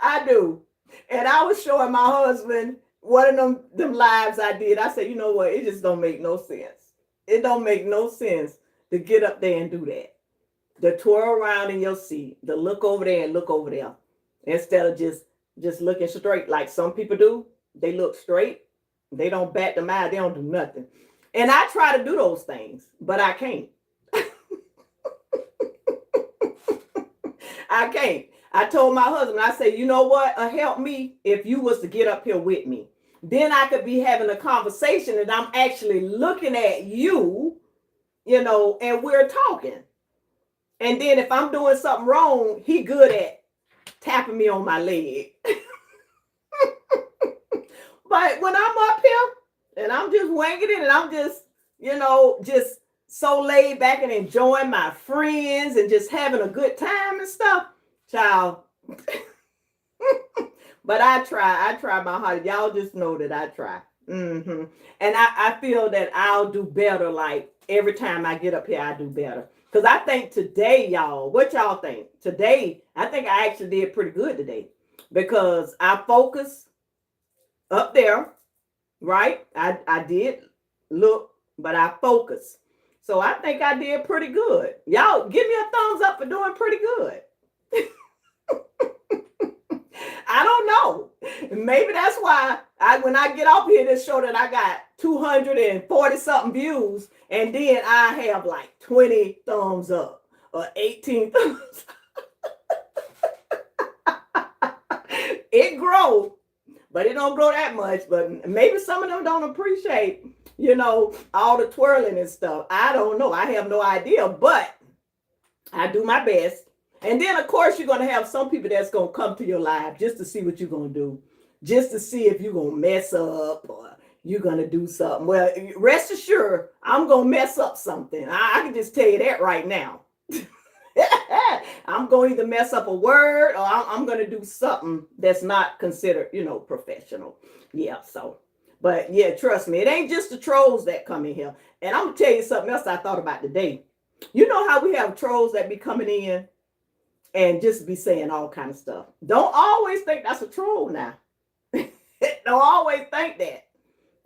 I do. And I was showing my husband one of them lives I did. I said, you know what? It just don't make no sense. It don't make no sense to get up there and do that. To twirl around in your seat, to look over there and look over there, instead of just looking straight like some people do. They look straight. They don't bat them eye. They don't do nothing. And I try to do those things, but I can't. I can't. I told my husband, I said, you know what? Help me if you was to get up here with me. Then I could be having a conversation and I'm actually looking at you, and we're talking. And then if I'm doing something wrong, he good at tapping me on my leg. But when I'm up here and I'm just winging it and I'm just, just so laid back and enjoying my friends and just having a good time and stuff, child. But I try my hardest. Y'all just know that I try. Mm-hmm. And I feel that I'll do better. Like every time I get up here, I do better. Because I think today, y'all, what y'all think? Today, I think I actually did pretty good today. Because I focused up there, right? I did look, but I focused. So I think I did pretty good. Y'all give me a thumbs up for doing pretty good. I don't know. Maybe that's why when I get up here, this show that I got 240 something views, and then I have like 20 thumbs up or 18 thumbs. It grows, but it don't grow that much. But maybe some of them don't appreciate, all the twirling and stuff. I don't know. I have no idea, but I do my best. And then, of course, you're going to have some people that's going to come to your live just to see what you're going to do, just to see if you're going to mess up or you're going to do something. Well, rest assured, I'm going to mess up something. I can just tell you that right now. I'm going to either mess up a word or I'm going to do something that's not considered, professional. Yeah, so. But, yeah, trust me, it ain't just the trolls that come in here. And I'm going to tell you something else I thought about today. You know how we have trolls that be coming in and just be saying all kind of stuff. Don't always think that's a troll now. Don't always think that.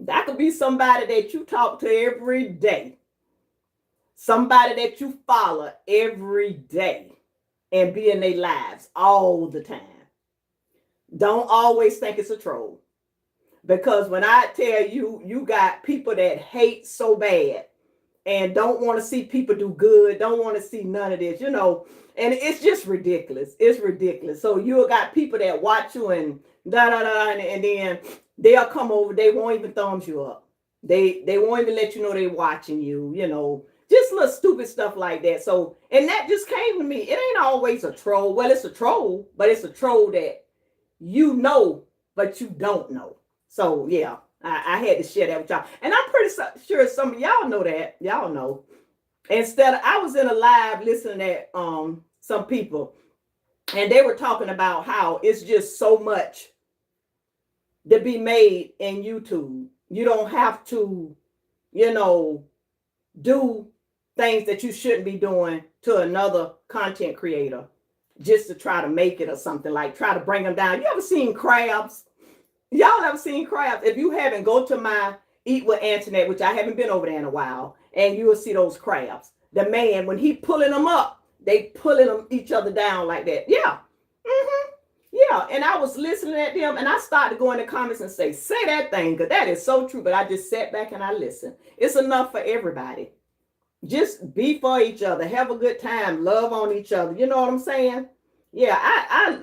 That could be somebody that you talk to every day. Somebody that you follow every day and be in their lives all the time. Don't always think it's a troll. Because when I tell you, you got people that hate so bad and don't want to see people do good, don't want to see none of this, and it's just ridiculous. It's ridiculous. So you got people that watch you and and then they'll come over. They won't even thumbs you up. They won't even let you know they're watching you, just little stupid stuff like that. So, and that just came to me. It ain't always a troll. Well, it's a troll, but it's a troll that you know, but you don't know. So, yeah. I had to share that with y'all. And I'm pretty sure some of y'all know that. Y'all know. I was in a live listening at some people, and they were talking about how it's just so much to be made in YouTube. You don't have to, do things that you shouldn't be doing to another content creator just to try to make it or something, like try to bring them down. You ever seen crabs? Y'all ever seen crabs? If you haven't, go to my Eat with Antoinette, which I haven't been over there in a while, and you will see those crabs. The man, when he pulling them up, they pulling them each other down like that. Yeah. Mm-hmm. Yeah. And I was listening at them, and I started to go in the comments and say that thing, because that is so true. But I just sat back and I listened. It's enough for everybody. Just be for each other. Have a good time. Love on each other. You know what I'm saying? Yeah,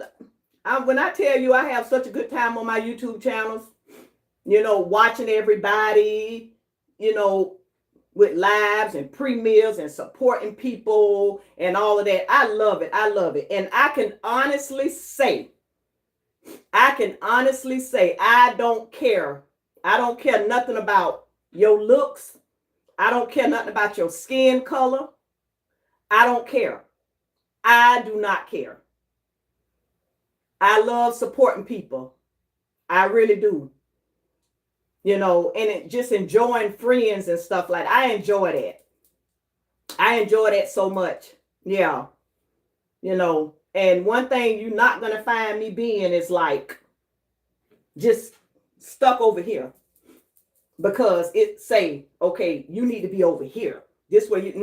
when I tell you I have such a good time on my YouTube channels, watching everybody, with lives and premieres and supporting people and all of that. I love it. I love it. And I can honestly say, I don't care. I don't care nothing about your looks. I don't care nothing about your skin color. I don't care. I do not care. I love supporting people. I really do. And just enjoying friends and stuff like that. I enjoy that. I enjoy that so much. Yeah. And one thing you're not going to find me being is like just stuck over here, because it say, okay, you need to be over here. This way,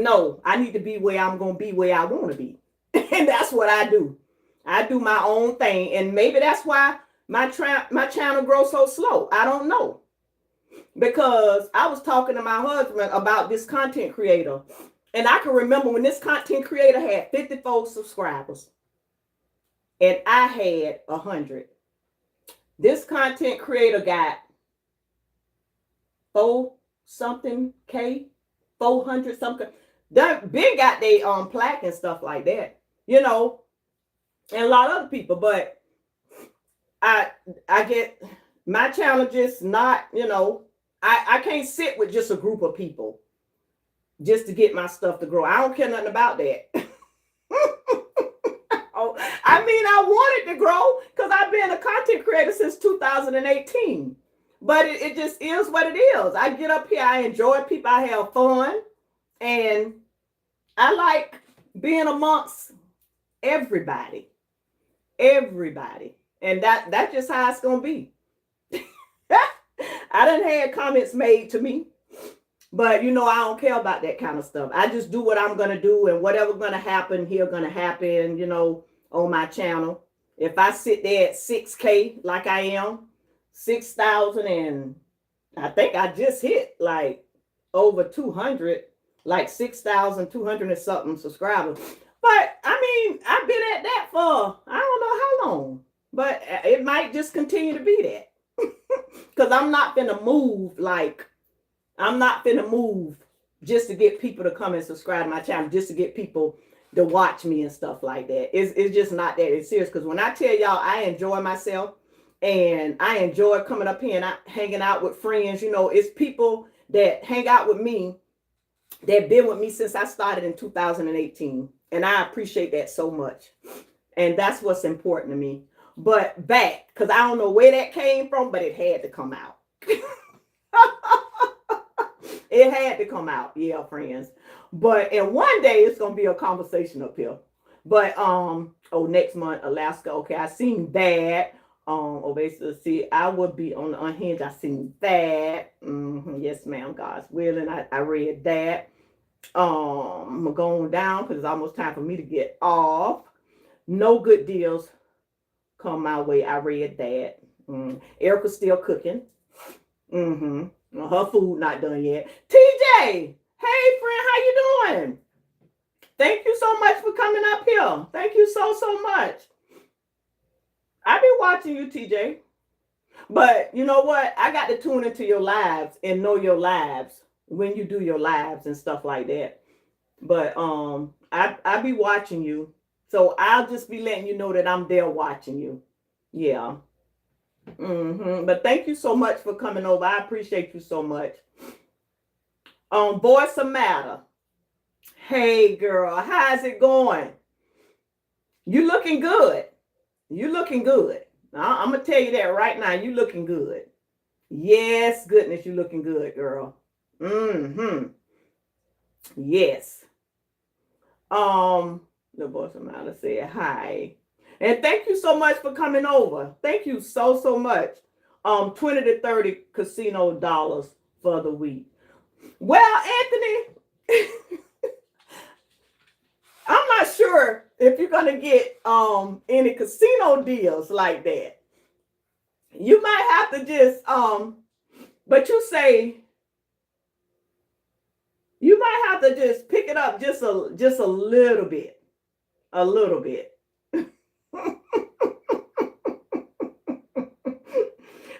I need to be where I'm going to be, where I want to be. And that's what I do. I do my own thing. And maybe that's why my channel grows so slow. I don't know. Because I was talking to my husband about this content creator. And I can remember when this content creator had 54 subscribers. And I had 100. This content creator got 400 something. That been got they plaque and stuff like that. And a lot of other people, but I get my challenges not, I can't sit with just a group of people just to get my stuff to grow. I don't care nothing about that. I want it to grow because I've been a content creator since 2018. But it just is what it is. I get up here, I enjoy people, I have fun, and I like being amongst everybody. Everybody. And that's just how it's gonna be. I done had comments made to me, but I don't care about that kind of stuff. I just do what I'm gonna do, and whatever's gonna happen here gonna happen, on my channel. If I sit there at 6K like I am, 6,000, and I think I just hit like over 200, like 6,200 and something subscribers. But I mean, I've been at that for I don't know how long, but it might just continue to be that. Because I'm not gonna move just to get people to come and subscribe to my channel, just to get people to watch me and stuff like that. It's just not that. It's serious. Because when I tell y'all I enjoy myself and I enjoy coming up here and hanging out with friends, it's people that hang out with me that been with me since I started in 2018. And I appreciate that so much. And that's what's important to me. But back, because I don't know where that came from, but it had to come out. It had to come out. Yeah, friends. And one day it's going to be a conversation up here. But, next month, Alaska. Okay, I seen that. Basically, see, I would be on the Unhinged. I seen that. Yes, ma'am, God's willing. I read that. I'm going down because it's almost time for me to get off. No good deals come my way. I read that. Erica's still cooking. Her food not done yet. TJ, hey friend, how you doing? Thank you so much for coming up here. Thank you so much. I've been watching you, TJ. But you know what? I got to tune into your lives and know your lives when you do your lives and stuff like that. But I be watching you. So I'll just be letting you know that I'm there watching you. Yeah. But thank you so much for coming over. I appreciate you so much. Voice of Matter. Hey girl, how's it going? You looking good. You looking good. I'm gonna tell you that right now. You looking good. Yes, goodness, you looking good, girl. Yes. The Voice of Matter said hi. And thank you so much for coming over. Thank you so much. 20 to 30 casino dollars for the week. Well, Anthony, I'm not sure if you're gonna get any casino deals like that. You might have to just but you say you might have to just pick it up just a little bit. A little bit.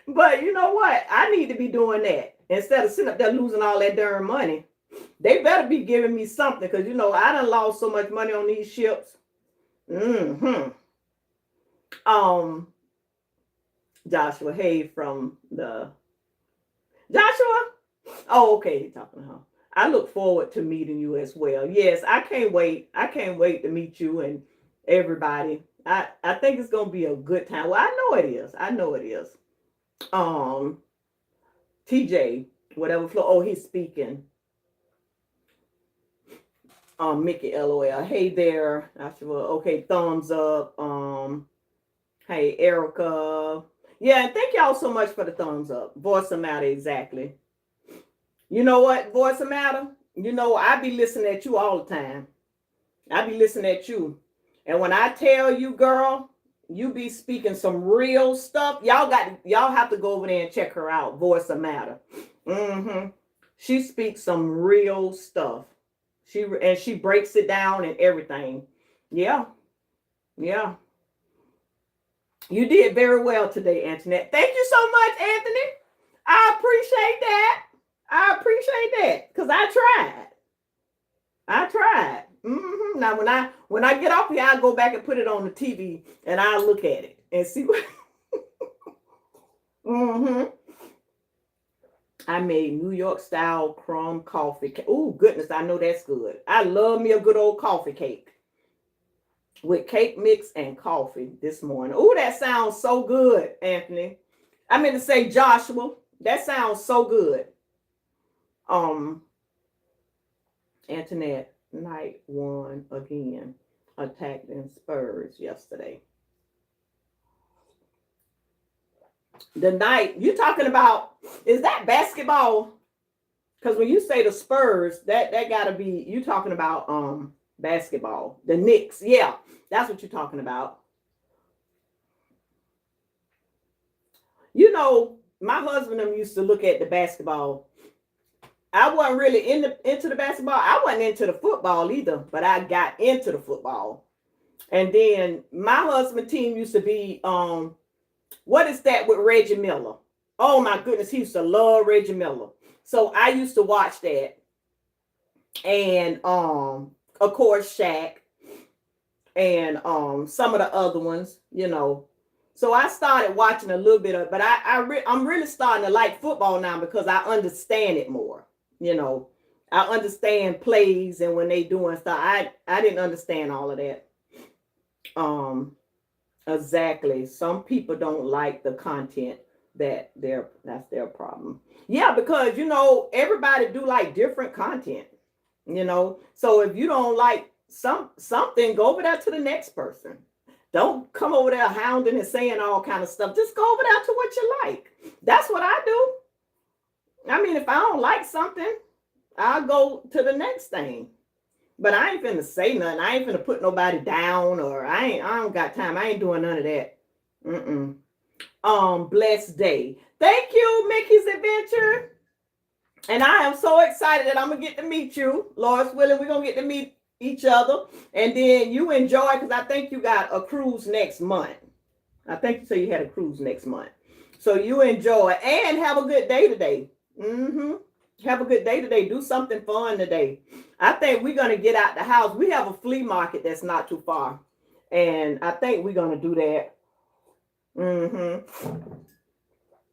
But you know what? I need to be doing that instead of sitting up there losing all that darn money. They better be giving me something because I done lost so much money on these ships. Joshua, hey, from the Joshua. Oh, okay, he's talking to her. I look forward to meeting you as well. Yes, I can't wait. I can't wait to meet you and everybody. I think it's gonna be a good time. Well, I know it is. I know it is. TJ, whatever flow. Oh, he's speaking. Mickey LOL. Hey there. Okay, thumbs up. Hey, Erica. Yeah, thank y'all so much for the thumbs up. Voice of Matter, exactly. You know what, Voice of Matter? I be listening at you all the time. I be listening at you. And when I tell you, girl, you be speaking some real stuff. Y'all have to go over there and check her out. Voice of Matter. She speaks some real stuff. She breaks it down and everything. Yeah. You did very well today, Antoinette. Thank you so much, Anthony. I appreciate that. Because I tried. Now when I get off here, I'll go back and put it on the TV and I'll look at it and see what I made New York style crumb coffee cake. Oh goodness, I know that's good. I love me a good old coffee cake with cake mix and coffee this morning. Oh, that sounds so good, Anthony. I meant to say Joshua. That sounds so good. Antoinette, Knight won again. Attacked in Spurs yesterday. The Knight, you talking about, is that basketball? Because when you say the Spurs, that gotta be, you talking about basketball. The Knicks, yeah, that's what you're talking about. You know, my husband and them used to look at the basketball. I wasn't really into the basketball. I wasn't into the football either, but I got into the football. And then my husband team used to be what is that with Reggie Miller? Oh my goodness, he used to love Reggie Miller. So I used to watch that. And of course Shaq and some of the other ones, you know. So I started watching a little bit of, but I'm really starting to like football now because I understand it more. You know, I understand plays and when they doing stuff. I didn't understand all of that. Exactly. Some people don't like the content that's their problem. Yeah, because you know everybody do like different content. You know, so if you don't like something, go over there to the next person. Don't come over there hounding and saying all kind of stuff. Just go over there to what you like. That's what I do. I mean, if I don't like something, I'll go to the next thing. But I ain't finna say nothing. I ain't finna put nobody down, or I don't got time. I ain't doing none of that. Blessed day. Thank you, Mickey's Adventure. And I am so excited that I'm gonna get to meet you. Lord's willing, we're gonna get to meet each other. And then you enjoy, because I think you got a cruise next month. I think you said you had a cruise next month. So you enjoy and have a good day today. Have a good day today. Do something fun today. I think we're going to get out the house. We have a flea market that's not too far. And I think we're going to do that.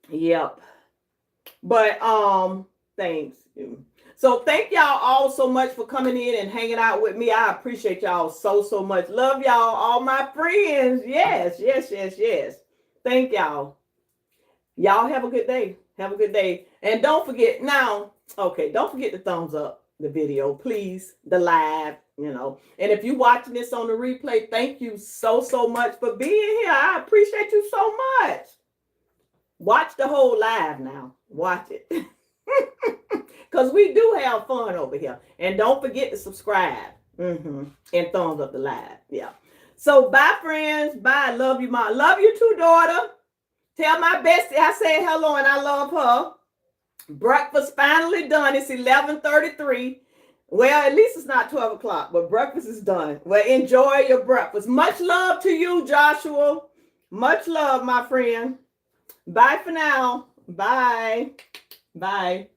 Yep. But thanks. So thank y'all all so much for coming in and hanging out with me. I appreciate y'all so much. Love y'all, all my friends. Yes. Thank y'all. Y'all have a good day. Have a good day. And don't forget now, okay, don't forget to thumbs up the video, please, the live, you know. And if you're watching this on the replay, thank you so much for being here. I appreciate you so much. Watch the whole live now. Watch it. Because we do have fun over here. And don't forget to subscribe. And thumbs up the live. Yeah. So bye, friends. Bye. Love you, Mom. Love you too, daughter. Tell my bestie I said hello and I love her. Breakfast finally done. It's 11:33. Well, at least it's not 12 o'clock, but breakfast is done. Well, enjoy your breakfast. Much love to you, Joshua. Much love, my friend. Bye for now. Bye. Bye.